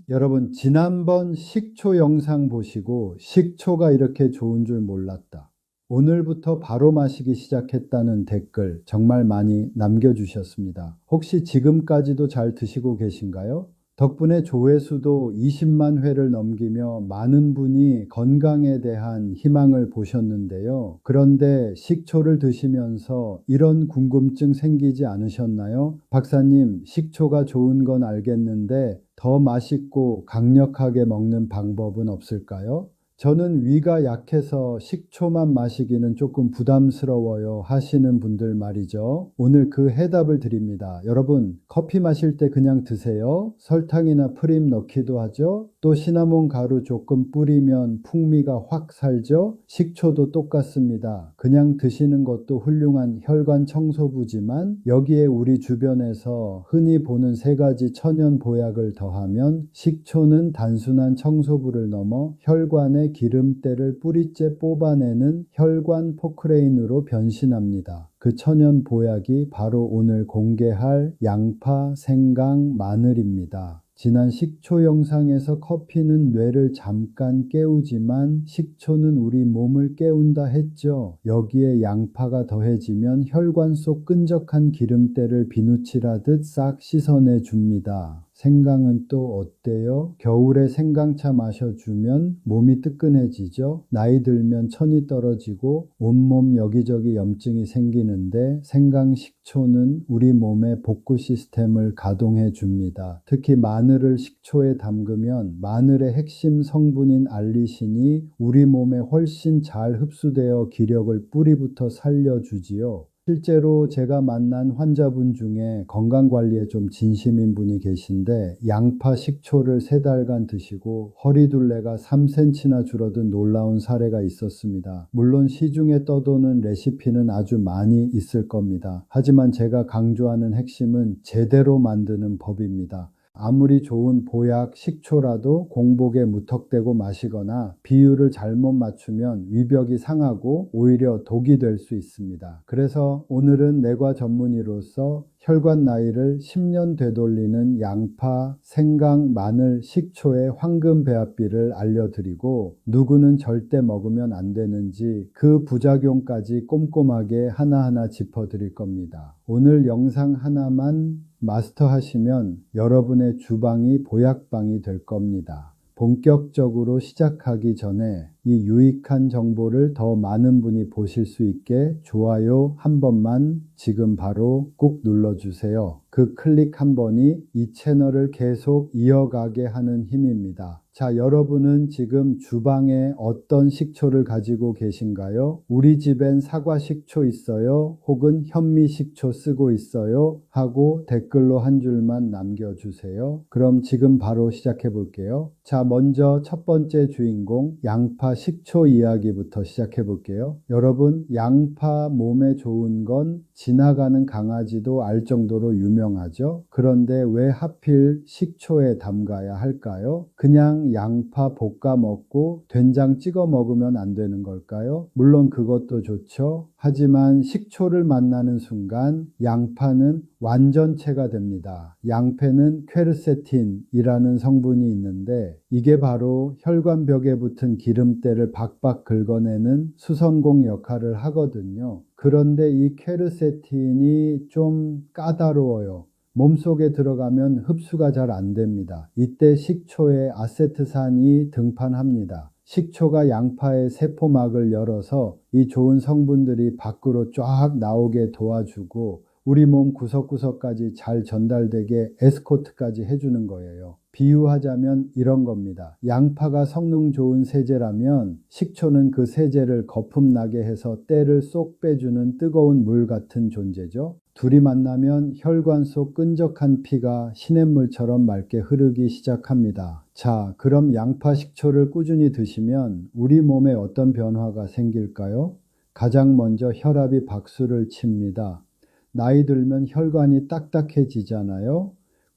여러분, 지난번 식초 영상 보시고 식초가 이렇게 좋은 줄 몰랐다. 오늘부터 바로 마시기 시작했다는 댓글 정말 많이 남겨주셨습니다. 혹시 지금까지도 잘 드시고 계신가요? 덕분에 조회수도 20만 회를 넘기며 많은 분이 건강에 대한 희망을 보셨는데요. 그런데 식초를 드시면서 이런 궁금증 생기지 않으셨나요? 박사님, 식초가 좋은 건 알겠는데 더 맛있고 강력하게 먹는 방법은 없을까요? 저는 위가 약해서 식초만 마시기는 조금 부담스러워요 하시는 분들 말이죠. 오늘 그 해답을 드립니다. 여러분, 커피 마실 때 그냥 드세요. 설탕이나 프림 넣기도 하죠. 또 시나몬 가루 조금 뿌리면 풍미가 확 살죠. 식초도 똑같습니다. 그냥 드시는 것도 훌륭한 혈관 청소부지만 여기에 우리 주변에서 흔히 보는 세 가지 천연 보약을 더하면 식초는 단순한 청소부를 넘어 혈관의 기름때를 뿌리째 뽑아내는 혈관 포크레인으로 변신합니다. 그 천연 보약이 바로 오늘 공개할 양파, 생강, 마늘입니다. 지난 식초 영상에서 커피는 뇌를 잠깐 깨우지만 식초는 우리 몸을 깨운다 했죠. 여기에 양파가 더해지면 혈관 속 끈적한 기름때를 비누칠하듯 싹 씻어내 줍니다. 생강은 또 어때요? 겨울에 생강차 마셔주면 몸이 뜨끈해지죠. 나이 들면 천이 떨어지고 온몸 여기저기 염증이 생기는데 생강 식초는 우리 몸의 복구 시스템을 가동해 줍니다. 특히 마늘을 식초에 담그면 마늘의 핵심 성분인 알리신이 우리 몸에 훨씬 잘 흡수되어 기력을 뿌리부터 살려주지요. 실제로 제가 만난 환자분 중에 건강관리에 좀 진심인 분이 계신데 양파 식초를 3달간 드시고 허리둘레가 3cm나 줄어든 놀라운 사례가 있었습니다. 물론 시중에 떠도는 레시피는 아주 많이 있을 겁니다. 하지만 제가 강조하는 핵심은 제대로 만드는 법입니다. 아무리 좋은 보약 식초라도 공복에 무턱대고 마시거나 비율을 잘못 맞추면 위벽이 상하고 오히려 독이 될 수 있습니다. 그래서 오늘은 내과 전문의로서 혈관 나이를 10년 되돌리는 양파, 생강, 마늘, 식초의 황금 배합비를 알려드리고 누구는 절대 먹으면 안 되는지 그 부작용까지 꼼꼼하게 하나하나 짚어드릴 겁니다. 오늘 영상 하나만 마스터하시면 여러분의 주방이 보약방이 될 겁니다. 본격적으로 시작하기 전에 이 유익한 정보를 더 많은 분이 보실 수 있게 좋아요 한 번만 지금 바로 꾹 눌러주세요. 그 클릭 한 번이 이 채널을 계속 이어가게 하는 힘입니다. 자, 여러분은 지금 주방에 어떤 식초를 가지고 계신가요? 우리 집엔 사과 식초 있어요? 혹은 현미 식초 쓰고 있어요? 하고 댓글로 한 줄만 남겨주세요. 그럼 지금 바로 시작해 볼게요. 자, 먼저 첫 번째 주인공 양파 식초 이야기부터 시작해 볼게요. 여러분, 양파 몸에 좋은 건 지나가는 강아지도 알 정도로 유명하죠. 그런데 왜 하필 식초에 담가야 할까요? 그냥 양파 볶아 먹고 된장 찍어 먹으면 안 되는 걸까요? 물론 그것도 좋죠. 하지만 식초를 만나는 순간 양파는 완전체가 됩니다. 양패는 퀘르세틴이라는 성분이 있는데 이게 바로 혈관벽에 붙은 기름때를 박박 긁어내는 수성공 역할을 하거든요. 그런데 이 퀘르세틴이 좀 까다로워요. 몸속에 들어가면 흡수가 잘 안 됩니다. 이때 식초에 아세트산이 등판합니다. 식초가 양파의 세포막을 열어서 이 좋은 성분들이 밖으로 쫙 나오게 도와주고 우리 몸 구석구석까지 잘 전달되게 에스코트까지 해주는 거예요. 비유하자면 이런 겁니다. 양파가 성능 좋은 세제라면 식초는 그 세제를 거품나게 해서 때를 쏙 빼주는 뜨거운 물 같은 존재죠. 둘이 만나면 혈관 속 끈적한 피가 시냇물처럼 맑게 흐르기 시작합니다. 자, 그럼 양파 식초를 꾸준히 드시면 우리 몸에 어떤 변화가 생길까요? 가장 먼저 혈압이 박수를 칩니다. 나이 들면 혈관이 딱딱해지잖아요.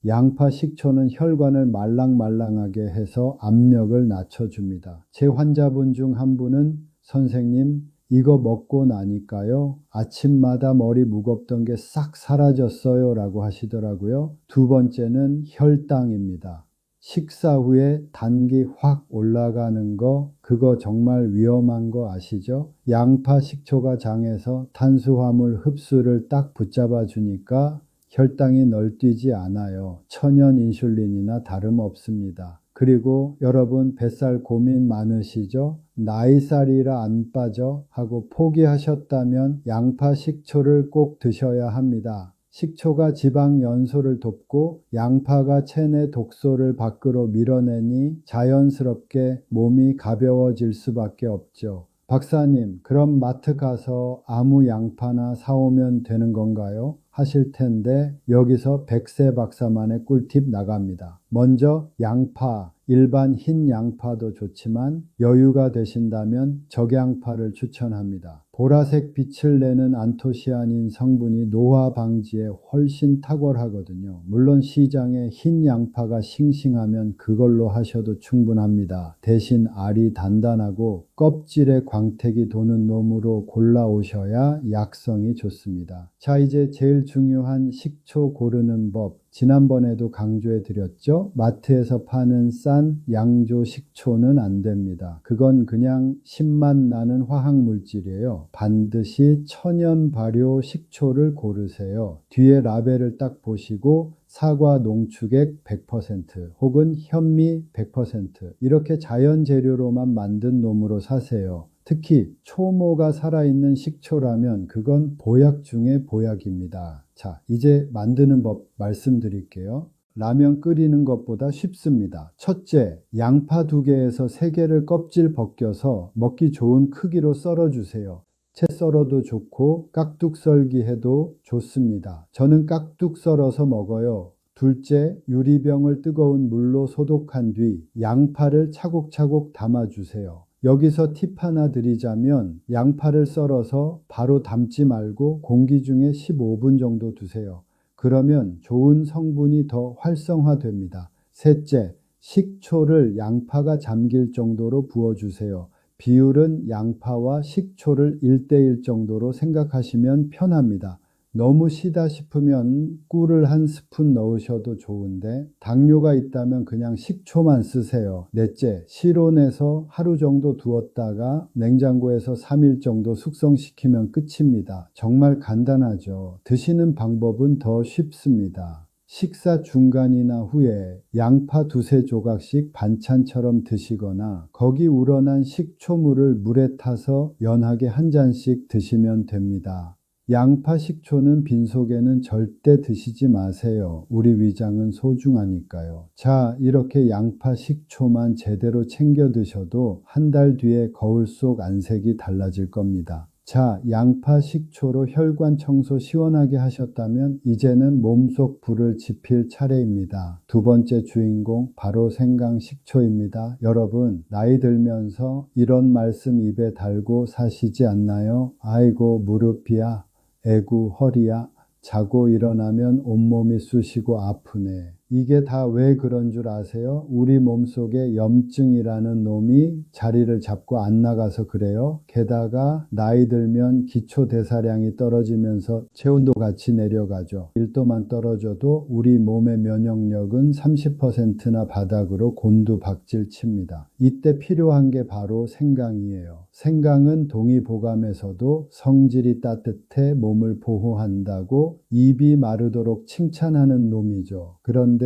양파 식초는 혈관을 말랑말랑하게 해서 압력을 낮춰줍니다. 제 환자분 중 한 분은 선생님, 이거 먹고 나니까요, 아침마다 머리 무겁던 게 싹 사라졌어요 라고 하시더라고요. 두 번째는 혈당입니다. 식사 후에 단기 확 올라가는 거, 그거 정말 위험한 거 아시죠? 양파 식초가 장에서 탄수화물 흡수를 딱 붙잡아 주니까 혈당이 널뛰지 않아요. 천연 인슐린이나 다름없습니다. 그리고 여러분 뱃살 고민 많으시죠? 나이살이라 안 빠져 하고 포기하셨다면 양파 식초를 꼭 드셔야 합니다. 식초가 지방 연소를 돕고 양파가 체내 독소를 밖으로 밀어내니 자연스럽게 몸이 가벼워질 수밖에 없죠. 박사님, 그럼 마트 가서 아무 양파나 사오면 되는 건가요? 하실 텐데 여기서 백세 박사만의 꿀팁 나갑니다. 먼저 양파, 일반 흰 양파도 좋지만 여유가 되신다면 적양파를 추천합니다. 보라색 빛을 내는 안토시아닌 성분이 노화 방지에 훨씬 탁월하거든요. 물론 시장에 흰 양파가 싱싱하면 그걸로 하셔도 충분합니다. 대신 알이 단단하고 껍질에 광택이 도는 놈으로 골라오셔야 약성이 좋습니다. 자, 이제 제일 중요한 식초 고르는 법. 지난번에도 강조해 드렸죠. 마트에서 파는 싼 양조 식초는 안 됩니다. 그건 그냥 신맛 나는 화학물질이에요. 반드시 천연 발효 식초를 고르세요. 뒤에 라벨을 딱 보시고 사과 농축액 100% 혹은 현미 100% 이렇게 자연 재료로만 만든 놈으로 사세요. 특히 초모가 살아있는 식초라면 그건 보약 중에 보약입니다. 자, 이제 만드는 법 말씀드릴게요. 라면 끓이는 것보다 쉽습니다. 첫째, 양파 2개에서 3개를 껍질 벗겨서 먹기 좋은 크기로 썰어주세요. 채 썰어도 좋고 깍둑 썰기 해도 좋습니다. 저는 깍둑 썰어서 먹어요. 둘째, 유리병을 뜨거운 물로 소독한 뒤 양파를 차곡차곡 담아주세요. 여기서 팁 하나 드리자면 양파를 썰어서 바로 담지 말고 공기 중에 15분 정도 두세요. 그러면 좋은 성분이 더 활성화됩니다. 셋째, 식초를 양파가 잠길 정도로 부어주세요. 비율은 양파와 식초를 1:1 정도로 생각하시면 편합니다. 너무 시다 싶으면 꿀을 한 스푼 넣으셔도 좋은데 당뇨가 있다면 그냥 식초만 쓰세요. 넷째, 실온에서 하루 정도 두었다가 냉장고에서 3일 정도 숙성시키면 끝입니다. 정말 간단하죠. 드시는 방법은 더 쉽습니다. 식사 중간이나 후에 양파 2~3조각씩 반찬처럼 드시거나 거기 우러난 식초물을 물에 타서 연하게 한 잔씩 드시면 됩니다. 양파 식초는 빈속에는 절대 드시지 마세요. 우리 위장은 소중하니까요. 자, 이렇게 양파 식초만 제대로 챙겨 드셔도 한 달 뒤에 거울 속 안색이 달라질 겁니다. 자, 양파 식초로 혈관 청소 시원하게 하셨다면 이제는 몸속 불을 지필 차례입니다. 두 번째 주인공 바로 생강 식초입니다. 여러분, 나이 들면서 이런 말씀 입에 달고 사시지 않나요? 아이고 무릎이야, 애구 허리야, 자고 일어나면 온몸이 쑤시고 아프네. 이게 다 왜 그런 줄 아세요? 우리 몸속에 염증이라는 놈이 자리를 잡고 안 나가서 그래요. 게다가 나이 들면 기초대사량이 떨어지면서 체온도 같이 내려가죠. 1도만 떨어져도 우리 몸의 면역력은 30%나 바닥으로 곤두박질 칩니다. 이때 필요한 게 바로 생강이에요. 생강은 동의보감에서도 성질이 따뜻해 몸을 보호한다고 입이 마르도록 칭찬하는 놈이죠. 그런데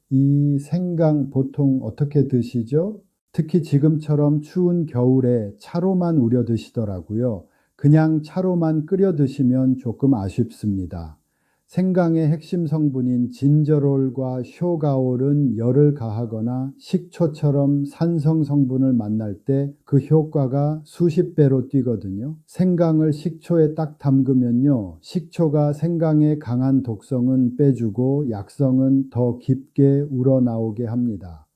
이 생강 보통 어떻게 드시죠? 특히 지금처럼 추운 겨울에 차로만 우려 드시더라고요. 그냥 차로만 끓여 드시면 조금 아쉽습니다. 생강의 핵심 성분인 진저롤과 쇼가올은 열을 가하거나 식초처럼 산성 성분을 만날 때 그 효과가 수십 배로 뛰거든요. 생강을 식초에 딱 담그면요, 식초가 생강의 강한 독성은 빼주고 약성은 더 깊게 우러나오게 합니다.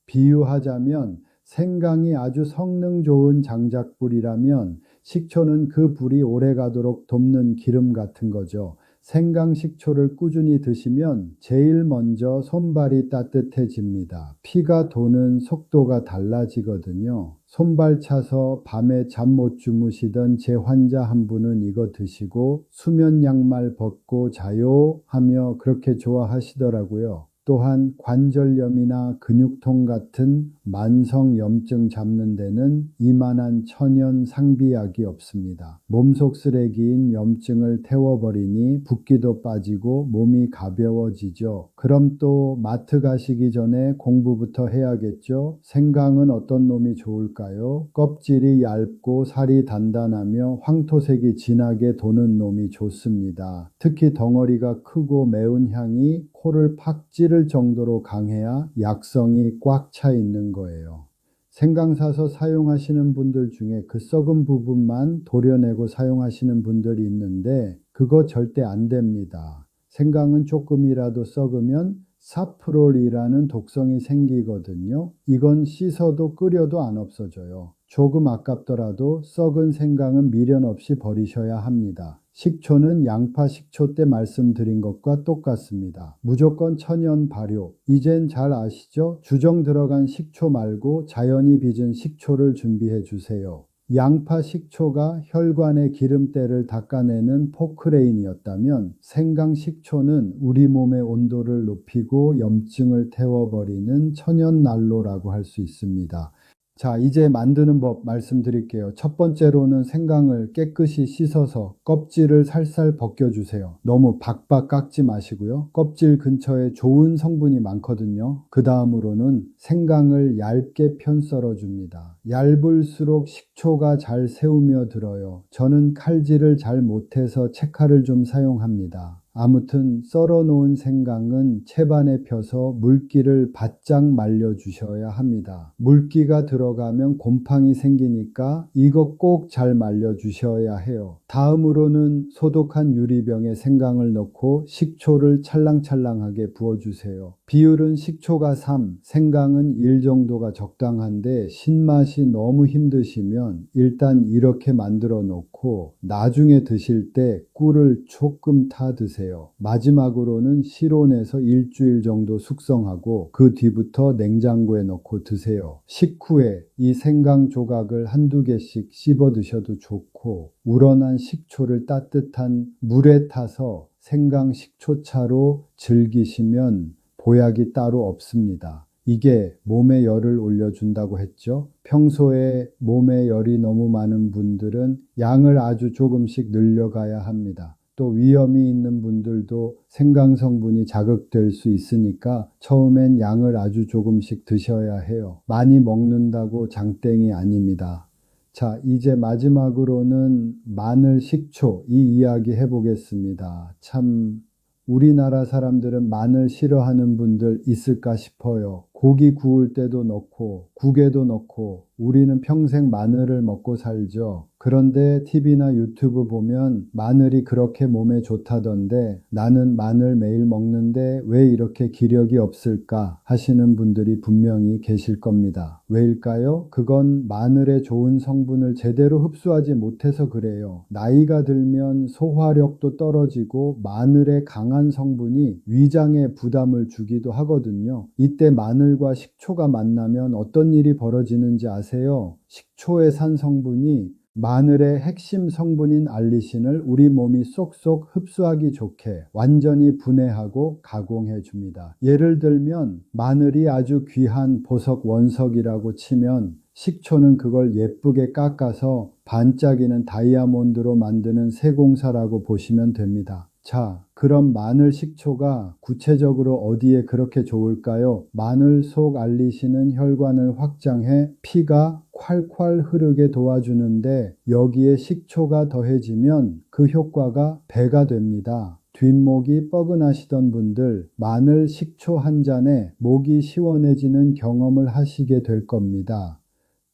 비유하자면 생강이 아주 성능 좋은 장작불이라면 식초는 그 불이 오래가도록 돕는 기름 같은 거죠. 생강 식초를 꾸준히 드시면 제일 먼저 손발이 따뜻해집니다. 피가 도는 속도가 달라지거든요. 손발 차서 밤에 잠 못 주무시던 제 환자 한 분은 이거 드시고 수면 양말 벗고 자요 하며 그렇게 좋아하시더라고요. 또한 관절염이나 근육통 같은 만성염증 잡는 데는 이만한 천연 상비약이 없습니다. 몸속 쓰레기인 염증을 태워버리니 붓기도 빠지고 몸이 가벼워지죠. 그럼 또 마트 가시기 전에 공부부터 해야겠죠? 생강은 어떤 놈이 좋을까요? 껍질이 얇고 살이 단단하며 황토색이 진하게 도는 놈이 좋습니다. 특히 덩어리가 크고 매운 향이 코를 팍 찌를 정도로 강해야 약성이 꽉 차 있는 거예요. 생강 사서 사용하시는 분들 중에 그 썩은 부분만 도려내고 사용하시는 분들이 있는데 그거 절대 안 됩니다. 생강은 조금이라도 썩으면 사프롤이라는 독성이 생기거든요. 이건 씻어도 끓여도 안 없어져요. 조금 아깝더라도 썩은 생강은 미련 없이 버리셔야 합니다. 식초는 양파 식초 때 말씀드린 것과 똑같습니다. 무조건 천연 발효. 이젠 잘 아시죠? 주정 들어간 식초 말고 자연히 빚은 식초를 준비해 주세요. 양파 식초가 혈관의 기름때를 닦아내는 포크레인이었다면 생강 식초는 우리 몸의 온도를 높이고 염증을 태워버리는 천연난로라고 할 수 있습니다. 자, 이제 만드는 법 말씀드릴게요. 첫 번째로는 생강을 깨끗이 씻어서 껍질을 살살 벗겨주세요. 너무 박박 깎지 마시고요. 껍질 근처에 좋은 성분이 많거든요. 그 다음으로는 생강을 얇게 편 썰어줍니다. 얇을수록 식초가 잘 새우며 들어요. 저는 칼질을 잘 못해서 채칼을 좀 사용합니다. 아무튼 썰어 놓은 생강은 채반에 펴서 물기를 바짝 말려 주셔야 합니다. 물기가 들어가면 곰팡이 생기니까 이거 꼭 잘 말려 주셔야 해요. 다음으로는 소독한 유리병에 생강을 넣고 식초를 찰랑찰랑하게 부어주세요. 비율은 식초가 3, 생강은 1 정도가 적당한데 신맛이 너무 힘드시면 일단 이렇게 만들어 놓고 나중에 드실 때 꿀을 조금 타 드세요. 마지막으로는 실온에서 일주일 정도 숙성하고 그 뒤부터 냉장고에 넣고 드세요. 식후에 이 생강 조각을 한두 개씩 씹어 드셔도 좋고 우러난 식초를 따뜻한 물에 타서 생강 식초차로 즐기시면 보약이 따로 없습니다. 이게 몸에 열을 올려준다고 했죠. 평소에 몸에 열이 너무 많은 분들은 양을 아주 조금씩 늘려가야 합니다. 또 위험이 있는 분들도 생강 성분이 자극될 수 있으니까 처음엔 양을 아주 조금씩 드셔야 해요. 많이 먹는다고 장땡이 아닙니다. 자, 이제 마지막으로는 마늘 식초 이 이야기 해보겠습니다. 참 우리나라 사람들은 마늘 싫어하는 분들 있을까 싶어요. 고기 구울 때도 넣고 국에도 넣고 우리는 평생 마늘을 먹고 살죠. 그런데 TV나 유튜브 보면 마늘이 그렇게 몸에 좋다던데 나는 마늘 매일 먹는데 왜 이렇게 기력이 없을까 하시는 분들이 분명히 계실 겁니다. 왜일까요? 그건 마늘의 좋은 성분을 제대로 흡수하지 못해서 그래요. 나이가 들면 소화력도 떨어지고 마늘의 강한 성분이 위장에 부담을 주기도 하거든요. 이때 마늘과 식초가 만나면 어떤 일이 벌어지는지 아세요? 식초의 산 성분이 마늘의 핵심 성분인 알리신을 우리 몸이 쏙쏙 흡수하기 좋게 완전히 분해하고 가공해 줍니다. 예를 들면 마늘이 아주 귀한 보석 원석이라고 치면 식초는 그걸 예쁘게 깎아서 반짝이는 다이아몬드로 만드는 세공사라고 보시면 됩니다. 자, 그럼 마늘 식초가 구체적으로 어디에 그렇게 좋을까요? 마늘 속 알리신은 혈관을 확장해 피가 콸콸 흐르게 도와주는데 여기에 식초가 더해지면 그 효과가 배가 됩니다. 뒷목이 뻐근하시던 분들 마늘 식초 한 잔에 목이 시원해지는 경험을 하시게 될 겁니다.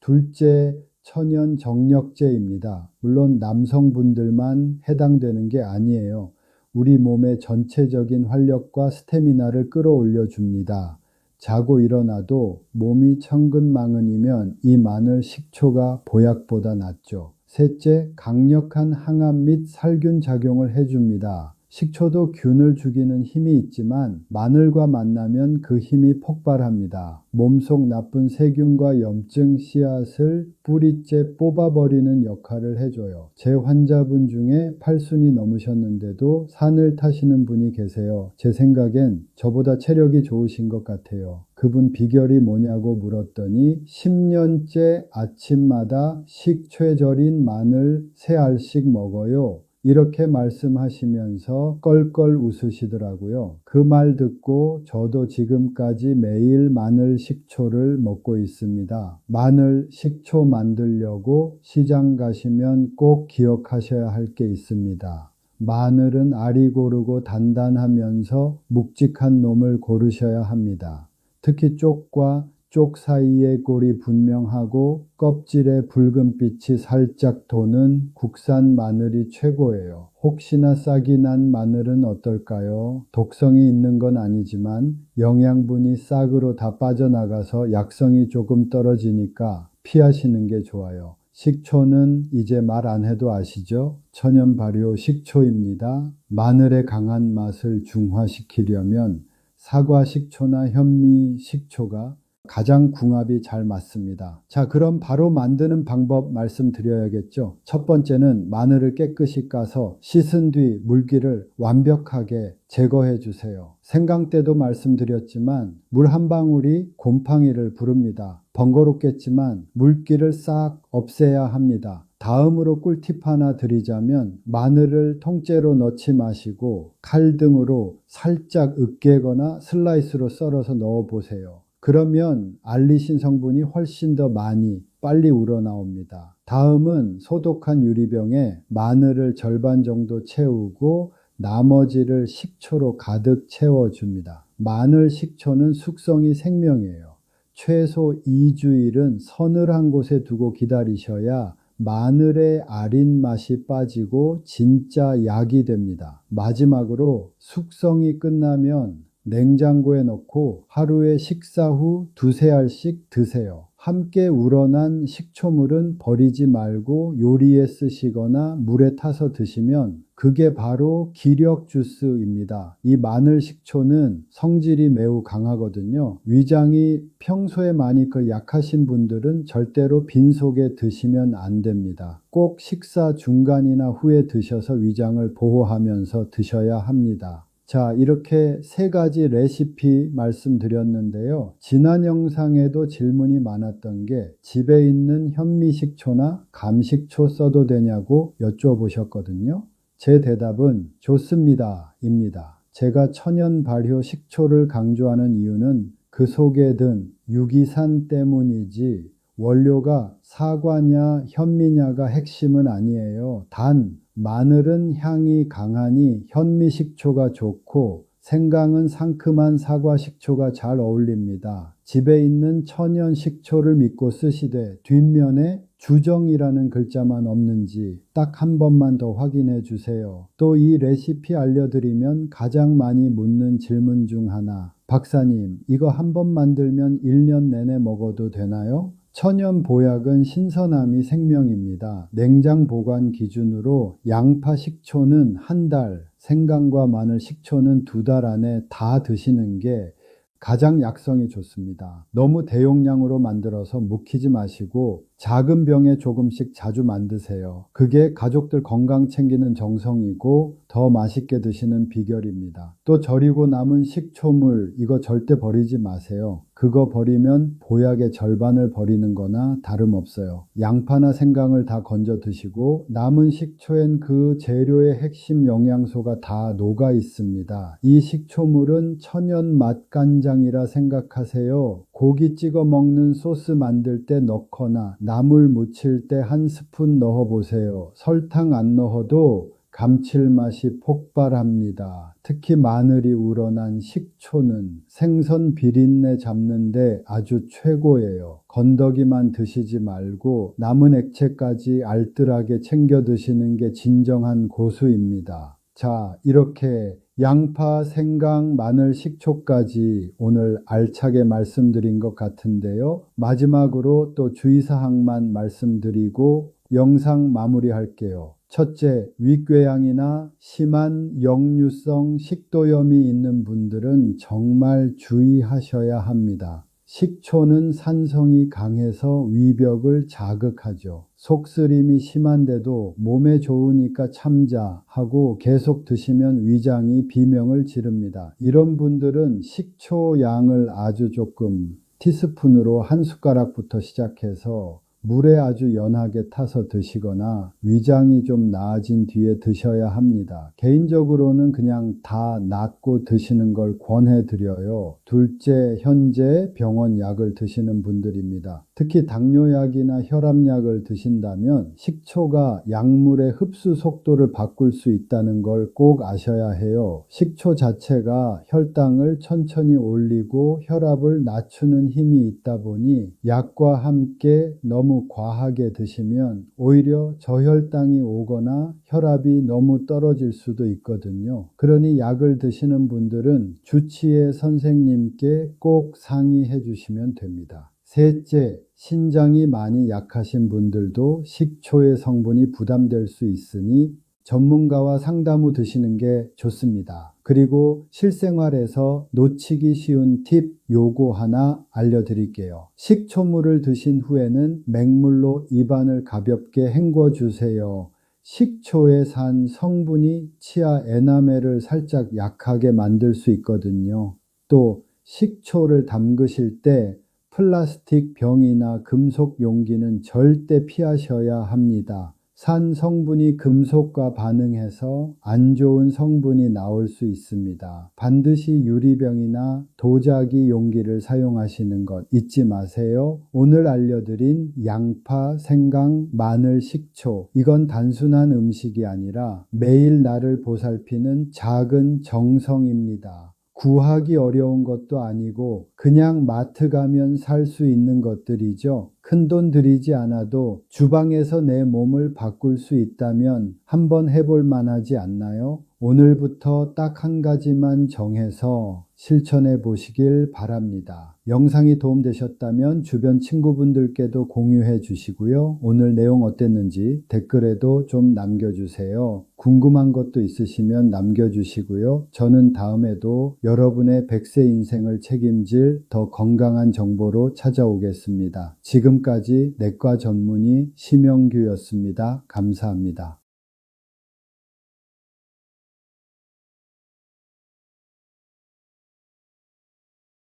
둘째, 천연 정력제입니다. 물론 남성분들만 해당되는 게 아니에요. 우리 몸의 전체적인 활력과 스태미나를 끌어올려 줍니다. 자고 일어나도 몸이 천근만근이면 이 마늘 식초가 보약보다 낫죠. 셋째, 강력한 항암 및 살균 작용을 해줍니다. 식초도 균을 죽이는 힘이 있지만 마늘과 만나면 그 힘이 폭발합니다. 몸속 나쁜 세균과 염증 씨앗을 뿌리째 뽑아버리는 역할을 해줘요. 제 환자분 중에 8순이 넘으셨는데도 산을 타시는 분이 계세요. 제 생각엔 저보다 체력이 좋으신 것 같아요. 그분 비결이 뭐냐고 물었더니 10년째 아침마다 식초에 절인 마늘 3알씩 먹어요. 이렇게 말씀하시면서 껄껄 웃으시더라고요. 그 말 듣고 저도 지금까지 매일 마늘 식초를 먹고 있습니다. 마늘 식초 만들려고 시장 가시면 꼭 기억하셔야 할 게 있습니다. 마늘은 알이 고르고 단단하면서 묵직한 놈을 고르셔야 합니다. 특히 쪽과 쪽 사이의 골이 분명하고 껍질에 붉은빛이 살짝 도는 국산 마늘이 최고예요. 혹시나 싹이 난 마늘은 어떨까요? 독성이 있는 건 아니지만 영양분이 싹으로 다 빠져나가서 약성이 조금 떨어지니까 피하시는 게 좋아요. 식초는 이제 말 안 해도 아시죠? 천연 발효 식초입니다. 마늘의 강한 맛을 중화시키려면 사과 식초나 현미 식초가 가장 궁합이 잘 맞습니다. 자, 그럼 바로 만드는 방법 말씀드려야겠죠. 첫 번째는 마늘을 깨끗이 까서 씻은 뒤 물기를 완벽하게 제거해 주세요. 생강 때도 말씀드렸지만 물 한 방울이 곰팡이를 부릅니다. 번거롭겠지만 물기를 싹 없애야 합니다. 다음으로 꿀팁 하나 드리자면 마늘을 통째로 넣지 마시고 칼 등으로 살짝 으깨거나 슬라이스로 썰어서 넣어 보세요. 그러면 알리신 성분이 훨씬 더 많이 빨리 우러나옵니다. 다음은 소독한 유리병에 마늘을 절반 정도 채우고 나머지를 식초로 가득 채워줍니다. 마늘 식초는 숙성이 생명이에요. 최소 2주일은 서늘한 곳에 두고 기다리셔야 마늘의 아린 맛이 빠지고 진짜 약이 됩니다. 마지막으로 숙성이 끝나면 냉장고에 넣고 하루에 식사 후 2~3알씩 드세요. 함께 우러난 식초물은 버리지 말고 요리에 쓰시거나 물에 타서 드시면 그게 바로 기력 주스입니다. 이 마늘 식초는 성질이 매우 강하거든요. 위장이 평소에 많이 약하신 분들은 절대로 빈속에 드시면 안 됩니다. 꼭 식사 중간이나 후에 드셔서 위장을 보호하면서 드셔야 합니다. 자, 이렇게 3가지 레시피 말씀드렸는데요. 지난 영상에도 질문이 많았던 게 집에 있는 현미식초나 감식초 써도 되냐고 여쭤보셨거든요. 제 대답은 좋습니다 입니다. 제가 천연 발효 식초를 강조하는 이유는 그 속에 든 유기산 때문이지 원료가 사과냐 현미냐가 핵심은 아니에요. 단 마늘은 향이 강하니 현미식초가 좋고 생강은 상큼한 사과식초가 잘 어울립니다. 집에 있는 천연 식초를 믿고 쓰시되 뒷면에 주정이라는 글자만 없는지 딱 한 번만 더 확인해 주세요. 또 이 레시피 알려드리면 가장 많이 묻는 질문 중 하나. 박사님, 이거 한 번 만들면 1년 내내 먹어도 되나요? 천연 보약은 신선함이 생명입니다. 냉장 보관 기준으로 양파 식초는 1달, 생강과 마늘 식초는 2달 안에 다 드시는 게 가장 약성이 좋습니다. 너무 대용량으로 만들어서 묵히지 마시고 작은 병에 조금씩 자주 만드세요. 그게 가족들 건강 챙기는 정성이고 더 맛있게 드시는 비결입니다. 또 절이고 남은 식초물 이거 절대 버리지 마세요. 그거 버리면 보약의 절반을 버리는 거나 다름없어요. 양파나 생강을 다 건져 드시고 남은 식초엔 그 재료의 핵심 영양소가 다 녹아 있습니다. 이 식초물은 천연 맛간장이라 생각하세요. 고기 찍어 먹는 소스 만들 때 넣거나 나물 무칠 때 1스푼 넣어보세요. 설탕 안 넣어도 감칠맛이 폭발합니다. 특히 마늘이 우러난 식초는 생선 비린내 잡는데 아주 최고예요. 건더기만 드시지 말고 남은 액체까지 알뜰하게 챙겨 드시는 게 진정한 고수입니다. 자, 이렇게 양파, 생강, 마늘, 식초까지 오늘 알차게 말씀드린 것 같은데요. 마지막으로 또 주의사항만 말씀드리고 영상 마무리할게요. 첫째, 위궤양이나 심한 역류성 식도염이 있는 분들은 정말 주의하셔야 합니다. 식초는 산성이 강해서 위벽을 자극하죠. 속쓰림이 심한데도 몸에 좋으니까 참자 하고 계속 드시면 위장이 비명을 지릅니다. 이런 분들은 식초 양을 아주 조금 티스푼으로 한 숟가락부터 시작해서 물에 아주 연하게 타서 드시거나 위장이 좀 나아진 뒤에 드셔야 합니다. 개인적으로는 그냥 다 낫고 드시는 걸 권해드려요. 둘째, 현재 병원 약을 드시는 분들입니다. 특히 당뇨약이나 혈압약을 드신다면 식초가 약물의 흡수 속도를 바꿀 수 있다는 걸 꼭 아셔야 해요. 식초 자체가 혈당을 천천히 올리고 혈압을 낮추는 힘이 있다 보니 약과 함께 너무 과하게 드시면 오히려 저혈당이 오거나 혈압이 너무 떨어질 수도 있거든요. 그러니 약을 드시는 분들은 주치의 선생님께 꼭 상의해 주시면 됩니다. 셋째, 신장이 많이 약하신 분들도 식초의 성분이 부담될 수 있으니 전문가와 상담 후 드시는 게 좋습니다. 그리고 실생활에서 놓치기 쉬운 팁 요거 하나 알려드릴게요. 식초물을 드신 후에는 맹물로 입안을 가볍게 헹궈 주세요. 식초에 산 성분이 치아 에나멜을 살짝 약하게 만들 수 있거든요. 또 식초를 담그실 때 플라스틱 병이나 금속 용기는 절대 피하셔야 합니다. 산 성분이 금속과 반응해서 안 좋은 성분이 나올 수 있습니다. 반드시 유리병이나 도자기 용기를 사용하시는 것 잊지 마세요. 오늘 알려드린 양파, 생강, 마늘, 식초, 이건 단순한 음식이 아니라 매일 나를 보살피는 작은 정성입니다. 구하기 어려운 것도 아니고 그냥 마트 가면 살 수 있는 것들이죠. 큰돈 들이지 않아도 주방에서 내 몸을 바꿀 수 있다면 한번 해볼 만하지 않나요? 오늘부터 딱 한 가지만 정해서 실천해 보시길 바랍니다. 영상이 도움되셨다면 주변 친구분들께도 공유해 주시고요. 오늘 내용 어땠는지 댓글에도 좀 남겨주세요. 궁금한 것도 있으시면 남겨주시고요. 저는 다음에도 여러분의 100세 인생을 책임질 더 건강한 정보로 찾아오겠습니다. 지금까지 내과 전문의 심영규였습니다. 감사합니다.